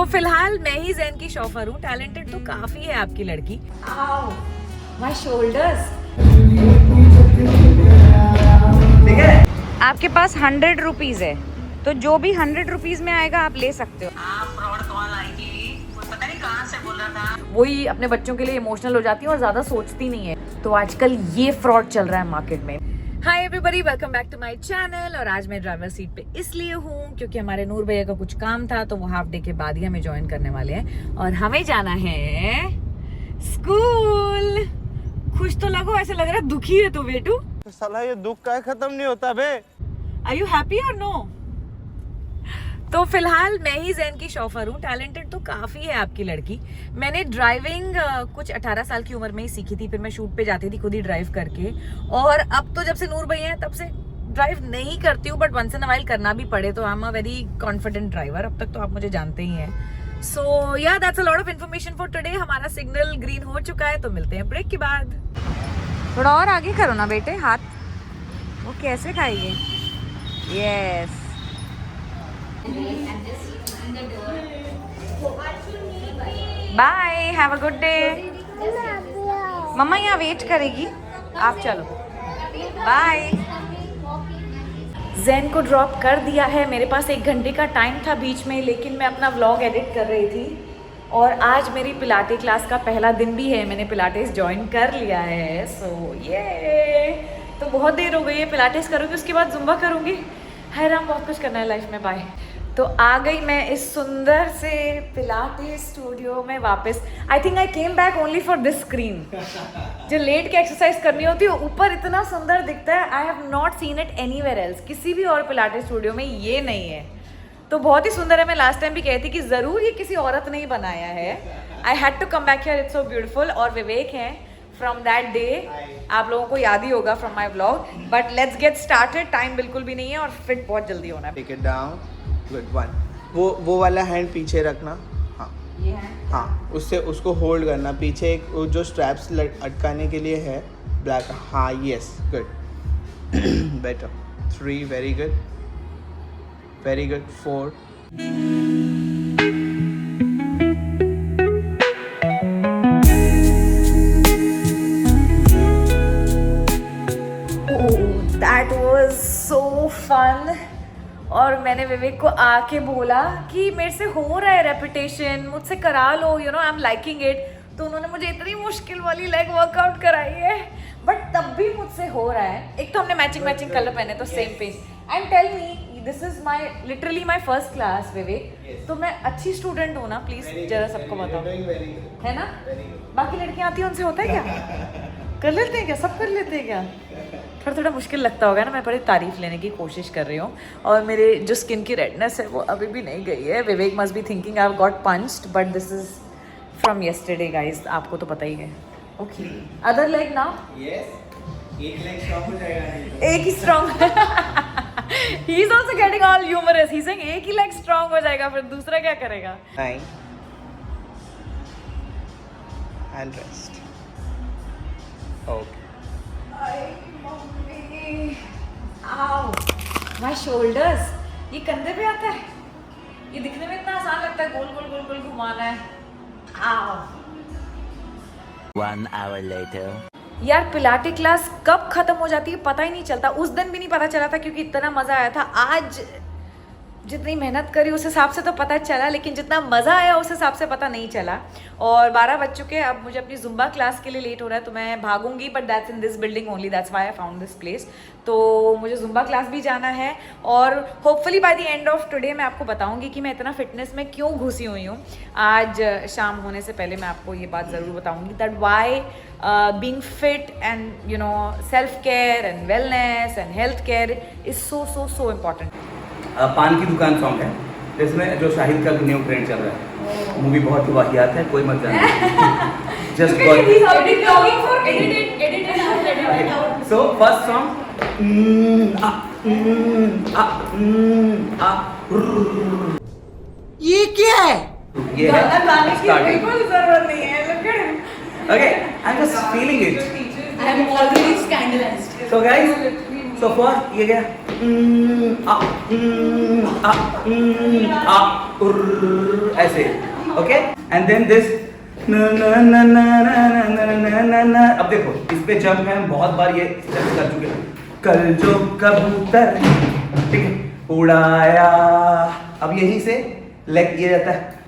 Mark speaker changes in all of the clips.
Speaker 1: तो फिलहाल मैं ही जैन की शॉफर हूँ। टैलेंटेड तो काफी है आपकी लड़की। My shoulders. ठीक है, आपके पास 100 रुपीज है, तो जो भी 100 रुपीज में आएगा आप ले सकते हो।
Speaker 2: फ्रॉड कॉल आई थी, पता नहीं कहाँ से बोल रहा था।
Speaker 1: वही अपने बच्चों के लिए इमोशनल हो जाती है और ज्यादा सोचती नहीं है। तो आजकल ये फ्रॉड चल रहा है मार्केट में। Hi everybody, welcome back to my channel. और आज मैं ड्राइवर सीट पे इसलिए हूँ क्योंकि हमारे नूर भैया का कुछ काम था, तो वो हाफ डे के बाद ही हमें ज्वाइन करने वाले हैं और हमें जाना है स्कूल। खुश तो लगो, ऐसे लग रहा है दुखी है तू बेटू।
Speaker 3: साला ये दुख का खत्म नहीं होता बे।
Speaker 1: आर यू हैप्पी और नो? तो फिलहाल मैं ही जैन की शॉफर हूँ। टैलेंटेड तो काफी है आपकी लड़की। मैंने ड्राइविंग कुछ 18 साल की उम्र में ही सीखी थी, फिर मैं शूट पे जाती थी खुद ही ड्राइव करके। और अब तो जब से नूर भैया है तब से ड्राइव नहीं करती हूँ, but once in a while करना भी पड़े तो I am a very confident driver. अब तक तो आप मुझे जानते ही हैं। सो या that's a lot of information for today. हमारा सिग्नल ग्रीन हो चुका है, तो मिलते हैं ब्रेक के बाद। थोड़ा और आगे करो ना बेटे हाथ, वो कैसे खाएंगे। Yes, bye, have a good day. मम्मा यहाँ वेट करेगी, आप चलो। बाय। जैन को ड्रॉप कर दिया है। मेरे पास 1 घंटे का टाइम था बीच में, लेकिन मैं अपना व्लॉग एडिट कर रही थी। और आज मेरी पिलाटे क्लास का पहला दिन भी है। मैंने पिलाटेस ज्वाइन कर लिया है। सो ये तो बहुत देर हो गई है। पिलाटेस करूँगी, उसके बाद जुम्बा करूँगी। है राम, बहुत कुछ करना है लाइफ में। बाय। तो आ गई मैं इस सुंदर से पिलाटेस स्टूडियो में वापस। I think I came back only for this screen. जो लेट के एक्सरसाइज करनी होती है, ऊपर इतना सुंदर दिखता है। I have not seen it anywhere else. किसी भी और पिलाटेस स्टूडियो में ये नहीं है। तो बहुत ही सुंदर है। मैं लास्ट टाइम भी कहती थी कि जरूर ये किसी औरत ने ही बनाया है। I had to come back here, it's so beautiful. और विवेक है फ्रॉम दैट डे, आप लोगों को याद ही होगा from my vlog. But let's get started. Time बिल्कुल भी नहीं है और फिट बहुत जल्दी होना है।
Speaker 3: Take it down, good one. वो वाला हैंड पीछे रखना। हाँ,
Speaker 1: ये है।
Speaker 3: हाँ, उससे उसको होल्ड करना। पीछे एक वो जो स्ट्रैप्स अटकाने के लिए है ब्लैक। हाँ, yes, good. Better. 3, very good, very good. 4।
Speaker 1: That was so fun. और मैंने विवेक को आके बोला कि मेरे से हो रहा है रेपिटेशन, मुझसे करा लो, you know I am liking it. तो उन्होंने मुझे इतनी मुश्किल वाली लेग वर्कआउट कराई है, बट तब भी मुझसे हो रहा है। एक तो हमने मैचिंग कलर पहने, तो same page. And tell me, this is my literally my first class Vivek. तो मैं अच्छी स्टूडेंट हूँ ना? प्लीज जरा सबको बताओ, है ना? बाकी लड़कियाँ आती हैं, उनसे होता है क्या? कर लेते हैं क्या? सब कर लेते हैं क्या? थोड़ा मुश्किल लगता होगा ना। मैं बड़ी तारीफ लेने की कोशिश कर रही हूँ। और मेरे जो स्किन की रेडनेस है वो अभी भी नहीं गई है। Vivek must be thinking I have got punched, but this is from yesterday guys, आपको तो पता ही है। Okay, other leg now.
Speaker 3: Yes, एक लेग स्ट्रांग हो जाएगा।
Speaker 1: एक ही strong. He is also getting all humorous. He saying एक ही लेग स्ट्रॉन्ग हो जाएगा, फिर दूसरा क्या करेगा?
Speaker 3: 9 and rest. Okay.
Speaker 1: My shoulders, ये कंधे पे आता है। ये दिखने में इतना आसान लगता है, गोल गोल गोल गोल घुमाना है। आओ।
Speaker 4: 1 hour later.
Speaker 1: यार पिलाटे क्लास कब खत्म हो जाती है पता ही नहीं चलता। उस दिन भी नहीं पता चला था क्योंकि इतना मजा आया था। आज जितनी मेहनत करी उस हिसाब से तो पता चला, लेकिन जितना मज़ा आया उस हिसाब से पता नहीं चला। और 12 बज चुके हैं। अब मुझे अपनी जुम्बा क्लास के लिए लेट हो रहा है, तो मैं भागूंगी। But that's in this building only, that's why I found this place. तो मुझे जुम्बा क्लास भी जाना है। और hopefully by the end of today मैं आपको बताऊंगी कि मैं इतना फिटनेस में क्यों घुसी हुई हूँ। आज शाम होने से पहले मैं आपको ये बात ज़रूर बताऊंगी that why being fit and you know self care and wellness and health care is so important.
Speaker 5: पान की दुकान सॉन्ग है, जिसमें जो शाहिद का न्यू ट्रेंड चल रहा है। मूवी बहुत ही वाहियात है, कोई मत जाना। Just so first song.
Speaker 2: ये क्या है?
Speaker 5: ये है स्टार्टिंग।
Speaker 1: बिल्कुल जरूरत नहीं है।
Speaker 5: Okay, I am just feeling it.
Speaker 2: I am already scandalised.
Speaker 5: So guys, so first ये क्या? ऐसे, ओके, एंड देन दिस ना। अब देखो इस पे जंप है, हम बहुत बार ये जंप कर चुके हैं। कल जो कबूतर, ठीक है, उड़ाया, अब यहीं से लेग ये रहता है।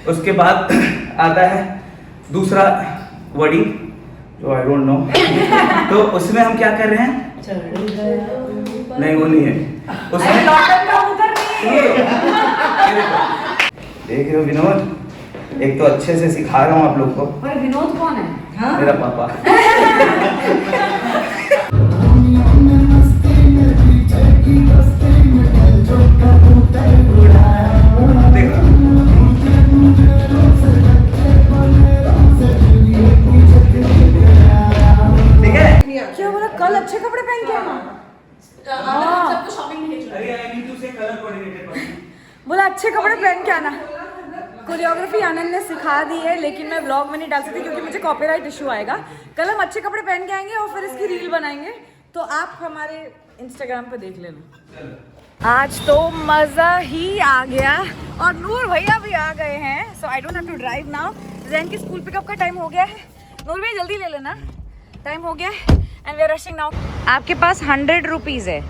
Speaker 5: उसके बाद आता है दूसरा वर्डिंग जो आई डोंट नो, तो उसमें हम क्या कर रहे हैं? नहीं वो नहीं है उसमें। देख रहे हो विनोद, एक तो अच्छे से सिखा रहा हूँ आप लोग को।
Speaker 1: पर विनोद कौन है? हाँ?
Speaker 5: मेरा पापा। ठीक है?
Speaker 1: क्या बोला? कल अच्छे कपड़े पहन के आना? बोला अच्छे कपड़े पहन के आना। कोरियोग्राफी आनंद ने सिखा दी है, लेकिन मैं व्लॉग में नहीं डाल सकती क्योंकि मुझे कॉपीराइट इशू आएगा। कल हम अच्छे कपड़े पहन के आएंगे और फिर इसकी रील बनाएंगे, तो आप हमारे इंस्टाग्राम पे देख लेना। आज तो मज़ा ही आ गया और नूर भैया भी आ गए हैं, so I don't have to drive now. Jain की स्कूल पिकअप का टाइम हो गया है। नूर भैया जल्दी ले लेना, टाइम हो गया है and we are rushing now. आपके पास 100 रुपीज़ है,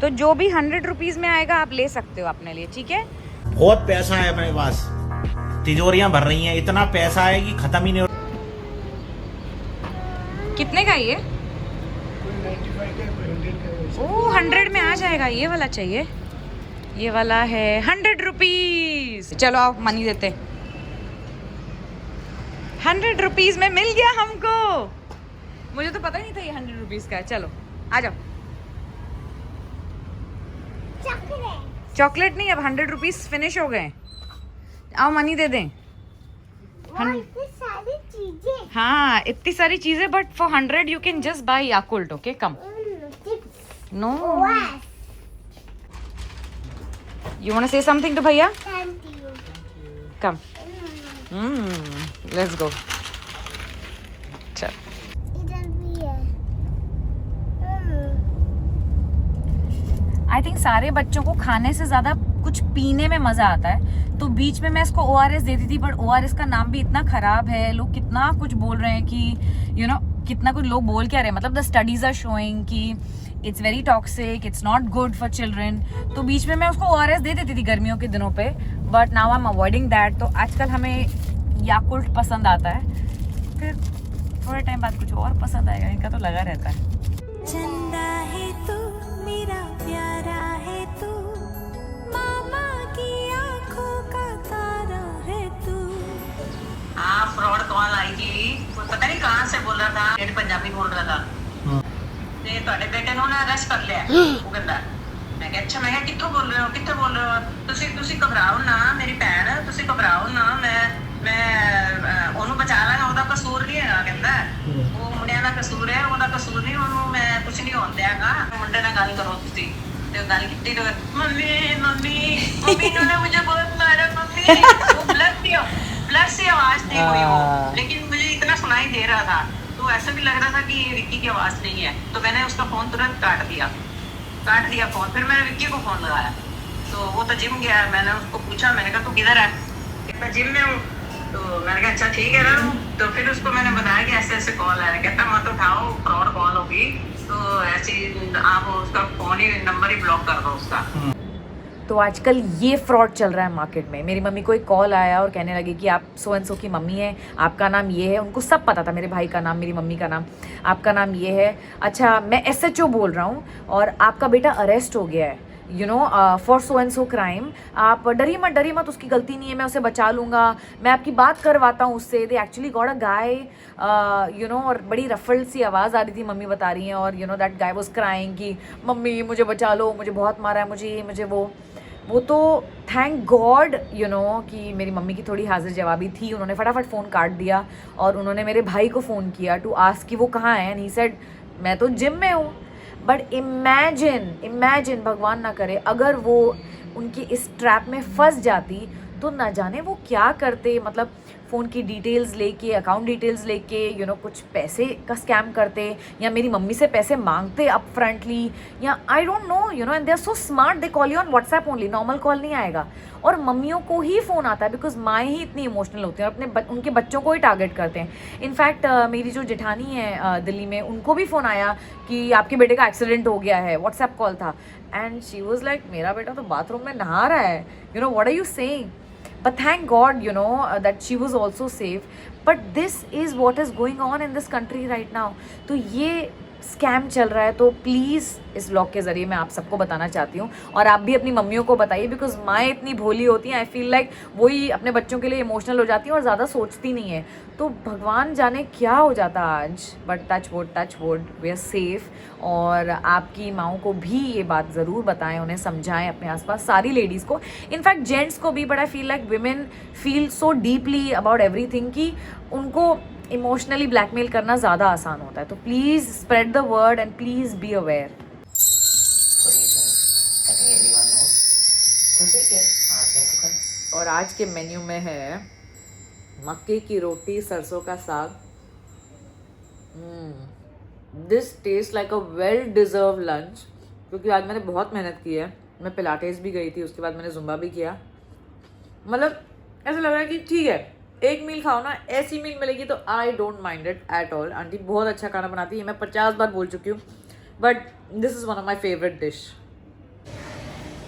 Speaker 1: तो जो भी 100 रुपीज़ में आएगा आप ले सकते हो अपने लिए, ठीक है?
Speaker 4: बहुत पैसा है मेरे पास, तिजोरियां भर रही हैं, इतना पैसा है कि खत्म ही नहीं हो।
Speaker 1: कितने का ये? ओह 100 में आ जाएगा। ये वाला चाहिए, ये वाला है 100 रुपीज़। चलो आओ मनी देते। 100 रुपीज़ में मिल गया हमको। मुझे तो पता ही नहीं था ये 100 रुपीज़ का है। चलो आ जाओ। चॉकलेट नहीं, अब 100 रुपीज़ फिनिश हो गए। आओ मनी दे दें।
Speaker 6: सारी चीजें।
Speaker 1: हाँ इतनी सारी चीजें, but for 100 you can just buy Yakult, okay? Come no. You want to say something to भैया? कम। Let's go. चल
Speaker 6: इधर भी है।
Speaker 1: आई थिंक सारे बच्चों को खाने से ज़्यादा कुछ पीने में मज़ा आता है, तो बीच में मैं इसको ORS देती थी, बट ORS का नाम भी इतना ख़राब है। लोग कितना कुछ बोल रहे हैं कि यू नो कितना कुछ लोग बोल क्या रहे हैं, मतलब द स्टडीज़ आर शोइंग कि it's very toxic, it's not good for children. तो बीच में मैं उसको ORS दे देती थी गर्मियों के दिनों पे, but now I am avoiding that. तो आजकल हमें याकुल्ट पसंद आता है, फिर थोड़े टाइम बाद कुछ और पसंद आएगा, इनका तो लगा रहता है।
Speaker 6: चंदा है तू, मेरा प्यारा है तू, मामा की आंखों का तारा है तू।
Speaker 2: हाँ फ्रॉड कॉल आई थी, वो पता नहीं कहाँ से बोल रहा था, डेढ़ पंजाबी बोल रहा था। ਤੇ ਤੁਹਾਡੇ ਬੇਟੇ ਨੂੰ ਨਾ ਅਰੈਸਟ ਕਰ ਲਿਆ ਉਹ ਕਹਿੰਦਾ। ਮੈਂ ਕਿਹਾ ਅੱਛਾ, ਮੈਂ ਕਿਹਾ ਕਿੱਥੋਂ ਬੋਲ ਰਹੇ ਹੋ, ਕਿੱਥੇ ਬੋਲ ਰਹੇ ਹੋ ਤੁਸੀਂ ਘਬਰਾਓ ਨਾ ਮੇਰੀ ਭੈਣ, ਤੁਸੀਂ ਘਬਰਾਓ ਨਾ, ਮੈਂ ਉਹਨੂੰ ਬਚਾ ਲਾਂਗਾ, ਉਹਦਾ ਕਸੂਰ ਨਹੀਂ ਹੈਗਾ। ਕਹਿੰਦਾ ਉਹ ਮੁੰਡਿਆਂ ਦਾ ਕਸੂਰ ਹੈ, ਉਹਦਾ ਕਸੂਰ ਨਹੀਂ, ਉਹਨੂੰ ਮੈਂ ਕੁਝ ਨਹੀਂ ਹੋਣ ਦਿਆਂਗਾ, ਮੁੰਡੇ ਨਾਲ ਗੱਲ ਕਰੋ ਤੁਸੀਂ। ਤੇ ਗੱਲ ਕੀਤੀ ਤੇ मम्मी ने मुझे बहुत मारा मम्मी, वो ब्लड से आवाज थी कोई वो, लेकिन मुझे इतना सुनाई दे रहा था, तो ऐसा भी लग रहा था कि ये विक्की की आवाज नहीं है। तो मैंने उसका फोन तुरंत काट दिया फोन। फिर मैंने विक्की को फोन लगाया, तो वो तो जिम गया। मैंने उसको पूछा, मैंने कहा तू किधर है? कहता जिम में हूँ। तो मैंने कहा अच्छा ठीक है ना। तो फिर उसको मैंने बताया कि ऐसे ऐसे कॉल आया। कहता मत उठाओ, फ्रॉड कॉल होगी, तो ऐसे आप उसका फोन ही नंबर ही ब्लॉक कर दो उसका।
Speaker 1: तो आजकल ये फ्रॉड चल रहा है मार्केट में। मेरी मम्मी को एक कॉल आया और कहने लगी कि आप सो एंड सो की मम्मी हैं, आपका नाम ये है। उनको सब पता था, मेरे भाई का नाम, मेरी मम्मी का नाम, आपका नाम ये है। अच्छा मैं SHO बोल रहा हूँ और आपका बेटा अरेस्ट हो गया है, you know, for so and so crime. आप डरिए मत, उसकी गलती नहीं है, मैं उसे बचा लूँगा, मैं आपकी बात करवाता हूँ उससे। They actually got a guy, you know, और बड़ी रफल्ड सी आवाज़ आ रही थी, मम्मी बता रही हैं। और you know that guy was crying कि मम्मी मुझे बचा लो, मुझे बहुत मारा है, मुझे ये मुझे वो तो थैंक गॉड यू नो कि मेरी मम्मी की थोड़ी हाजिर जवाबी थी। उन्होंने फटाफट फ़ोन काट दिया और उन्होंने मेरे भाई को फ़ोन किया टू आस्क कि वो कहाँ है, एंड ही सेड मैं तो जिम में हूँ। बट इमेजिन भगवान ना करे अगर वो उनकी इस ट्रैप में फंस जाती तो ना जाने वो क्या करते, मतलब फ़ोन की डिटेल्स लेके, अकाउंट डिटेल्स लेके कुछ पैसे का स्कैम करते, या मेरी मम्मी से पैसे मांगते अप फ्रंटली, या I don't know and they are so smart, they call you on WhatsApp only, normal call नहीं आएगा। और मम्मियों को ही फ़ोन आता है बिकॉज माएँ ही इतनी इमोशनल होती हैं और उनके बच्चों को ही टारगेट करते हैं। इनफैक्ट मेरी जो जेठानी है दिल्ली में, उनको भी फ़ोन आया कि आपके बेटे का एक्सीडेंट हो गया है, व्हाट्सएप कॉल था, एंड शी वॉज लाइक मेरा बेटा तो बाथरूम में नहा रहा है, what are you saying? But thank God, that she was also safe. But this is what is going on in this country right now. तो ये स्कैम चल रहा है, तो प्लीज़ इस ब्लॉग के ज़रिए मैं आप सबको बताना चाहती हूँ, और आप भी अपनी मम्मियों को बताइए, बिकॉज माएँ इतनी भोली होती हैं, आई फील लाइक वही अपने बच्चों के लिए इमोशनल हो जाती हैं और ज़्यादा सोचती नहीं है। तो भगवान जाने क्या हो जाता आज, but touch wood we are safe. और आपकी माँओं को भी ये बात ज़रूर बताएं, उन्हें समझाएं, अपने आसपास सारी लेडीज़ को, इनफैक्ट जेंट्स को भी, but I feel like women feel so deeply about everything कि उनको इमोशनली ब्लैकमेल करना ज़्यादा आसान होता है। तो please spread the word and please be aware. और आज के मेन्यू में है मक्के की रोटी, सरसों का साग। This taste like a well deserve lunch, क्योंकि आज मैंने बहुत मेहनत की है। मैं पिलाटेस भी गई थी, उसके बाद मैंने जुम्बा भी किया। मतलब ऐसा लग रहा है कि ठीक है, एक मील खाओ ना, ऐसी मील मिलेगी तो I don't mind it at all. Aunty बहुत अच्छा खाना बनाती है, मैं 50 बार बोल चुकी हूँ, but this is one of my favourite dish.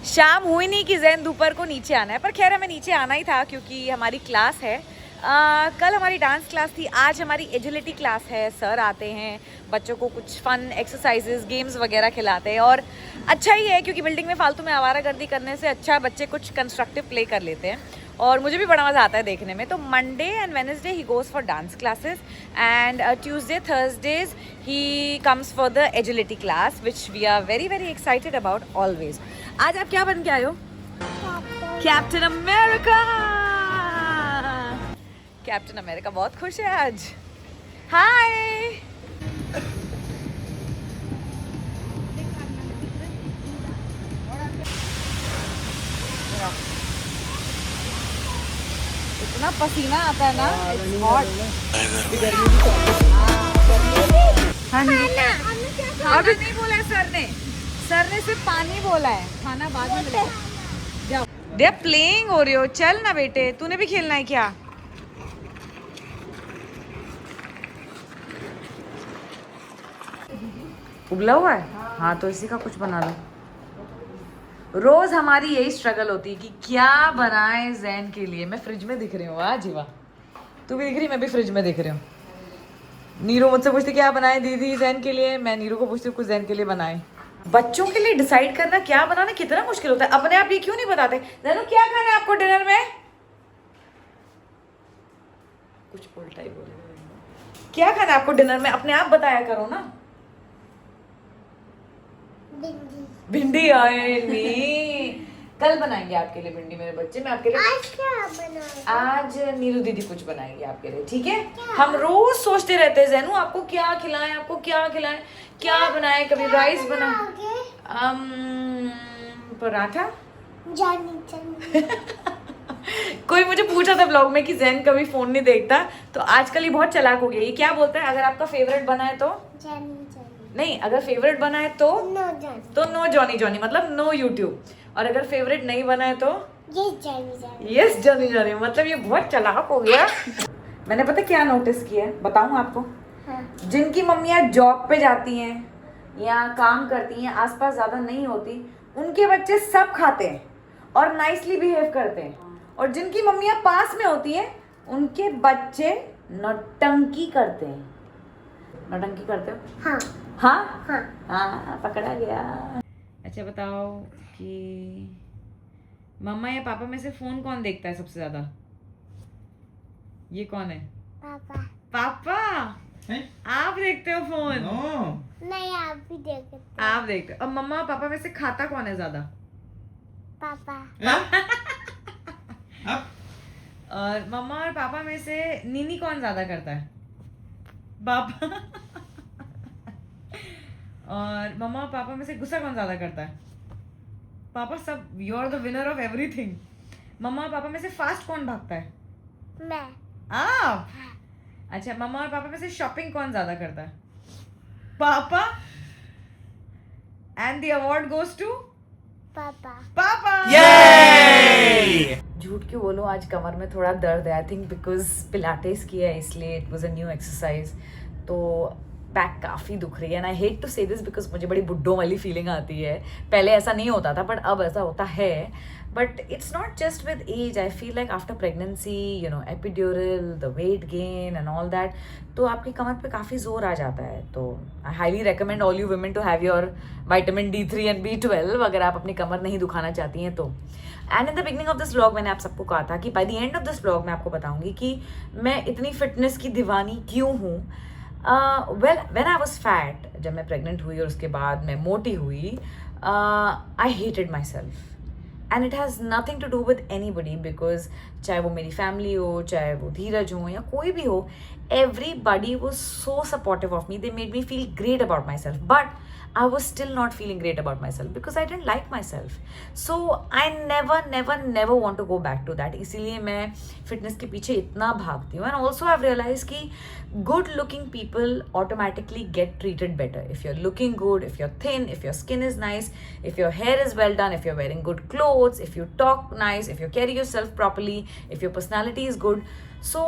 Speaker 1: शाम हुई नहीं कि जैन दोपहर को नीचे आना है, पर खैर हमें नीचे आना ही था क्योंकि हमारी क्लास है। कल हमारी डांस क्लास थी, आज हमारी एजिलिटी क्लास है। सर आते हैं, बच्चों को कुछ फन एक्सरसाइजेज, गेम्स वगैरह खिलाते हैं, और अच्छा ही है क्योंकि बिल्डिंग में फालतू में आवारागर्दी करने से अच्छा बच्चे कुछ कंस्ट्रक्टिव प्ले कर लेते हैं, और मुझे भी बड़ा मज़ा आता है देखने में। तो Monday and Wednesday he goes for dance classes, and Tuesday Thursdays he comes for the agility class, which we are very very excited about always. आज आप क्या बन के आए हो? Captain America. कैप्टन अमेरिका बहुत खुश है आज। हाय। इतना पसीना आता है ना, it's hot। हाँ जी, अभी नहीं बोला है सर ने सिर्फ पानी बोला है, खाना बाद में मिलेगा। जाओ, दे आर प्लेइंग हो रही हो, चल ना बेटे, तूने भी खेलना है क्या? उबला हुआ है, हाँ तो इसी का कुछ बना लो। रोज हमारी यही स्ट्रगल होती है कि क्या बनाए जैन के लिए। मैं फ्रिज में दिख रही हूँ, वाह जीवा, तू भी दिख रही, मैं भी फ्रिज में दिख रही हूँ। नीरू मुझसे पूछती क्या बनाए दीदी जैन के लिए, मैं नीरू को पूछती हूँ कुछ जैन के लिए बनाए। बच्चों के लिए डिसाइड करना क्या बनाना कितना मुश्किल होता है। अपने आप ये क्यों नहीं बताते, जैनू क्या खाना है आपको डिनर में? कुछ उल्टा ही बोले, क्या खाना है आपको डिनर में, अपने आप बताया करो ना। भिंडी आएगी, कल बनाएंगे आपके लिए भिंडी मेरे बच्चे। मैं आपके लिए
Speaker 7: आज क्या बनाया?
Speaker 1: आज नीरू दीदी कुछ बनाएंगे आपके लिए, ठीक है? हम रोज सोचते रहते हैं जैनू आपको क्या खिलाएं, आपको क्या खिलाएं, क्या बनाएं, कभी राइस बनाएं, पराठा। कोई मुझे पूछा था ब्लॉग में कि जैन कभी फोन नहीं देखता, तो आजकल ये बहुत चालाक हो गया। ये क्या बोलता है, अगर आपका फेवरेट बना है तो नहीं, अगर फेवरेट बना है तो नो जॉनी जॉनी, मतलब नो यूट्यूब, और अगर फेवरेट नहीं बना है तो यस जॉनी जॉनी, मतलब ये बहुत चालाक हो गया। मैंने पता क्या नोटिस किया है, बताऊं आपको?
Speaker 7: हाँ।
Speaker 1: जिनकी मम्मियाँ जॉब पे जाती हैं या काम करती हैं, आसपास ज़्यादा नहीं होती, उनके बच्चे सब खाते हैं और नाइसली बिहेव करते हैं, और जिनकी मम्मियाँ पास में होती हैं उनके बच्चे नौटंकी करते हैं। नौटंकी करते हो?
Speaker 7: हाँ
Speaker 1: हाँ
Speaker 7: हाँ
Speaker 1: हाँ, पकड़ा गया। अच्छा बताओ कि मम्मा या पापा में से फोन कौन देखता है सबसे ज्यादा? ये कौन है?
Speaker 7: पापा।
Speaker 1: पापा
Speaker 4: हैं?
Speaker 1: आप देखते हो फोन?
Speaker 4: नो,
Speaker 7: नहीं, आप भी देखते हो।
Speaker 1: आप देखते हो। और मम्मा और पापा में से खाता कौन है ज्यादा?
Speaker 7: पापा।
Speaker 4: अब
Speaker 1: और मम्मा और पापा में से नीनी कौन ज्यादा करता है? पापा। और मम्मा और पापा में से गुस्सा कौन ज्यादा करता है? पापा। सब, you are the winner of everything. मम्मा और पापा में से फास्ट कौन भागता है?
Speaker 7: मैं
Speaker 1: आप? अच्छा, मम्मा और पापा में से शॉपिंग कौन ज्यादा करता है? पापा। And the award goes to
Speaker 7: papa
Speaker 1: papa.
Speaker 4: Yay!
Speaker 1: झूठ क्यों बोलो, आज कमर में थोड़ा दर्द है। आई थिंक बिकॉज पिलाटेस किया है इसलिए, it was a new exercise, तो बैक काफ़ी दुख रही है। एंड आई हेट टू से दिस बिकॉज मुझे बड़ी बुड्ढों वाली फीलिंग आती है। पहले ऐसा नहीं होता था बट अब ऐसा होता है। But it's not just with age, I feel like after pregnancy, you know, epidural, the weight gain and all that, तो आपकी कमर पे काफ़ी जोर आ जाता है। तो I highly recommend all you women to have your vitamin D3 and B12 अगर आप अपनी कमर नहीं दुखाना चाहती हैं तो। And in the beginning of this vlog मैंने आप सबको कहा था कि bye the end of this vlog मैं आपको बताऊंगी कि मैं इतनी फिटनेस की दीवानी क्यों हूँ। Well, when I was fat, जब मैं प्रेग्नेंट हुई और उसके बाद मैं मोटी हुई, I hated myself and it has nothing to do with anybody, because चाहे वो मेरी फैमिली हो, चाहे वो धीरज हो या कोई भी हो, everybody was so supportive of me. They made me feel great about myself, but I was still not feeling great about myself because I didn't like myself. So I never want to go back to that. इसीलिए मैं fitness के पीछे इतना भागती हूँ. And also I've realized कि good looking people automatically get treated better. If you're looking good, if you're thin, if your skin is nice, if your hair is well done, if you're wearing good clothes, if you talk nice, if you carry yourself properly, if your personality is good. So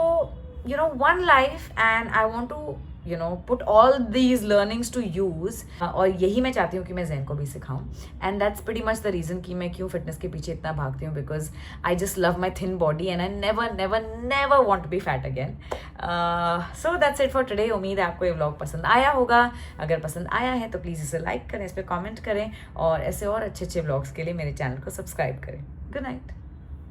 Speaker 1: you know, one life and I want to, you know, put all these learnings to use. और यही मैं चाहती हूँ कि मैं ज़ैन को भी सिखाऊँ. And that's pretty much the reason कि मैं क्यों फिटनेस के पीछे इतना भागती हूँ, because I just love my thin body and I never want to be fat again. So that's it for today. उम्मीद है आपको ये व्लॉग पसंद आया होगा. अगर पसंद आया है तो प्लीज़ इसे लाइक करें, इस पर कमेंट करें और ऐसे और अच्छे व्लॉग्स के लिए मेरे चैनल को सब्सक्राइब करें. Good night.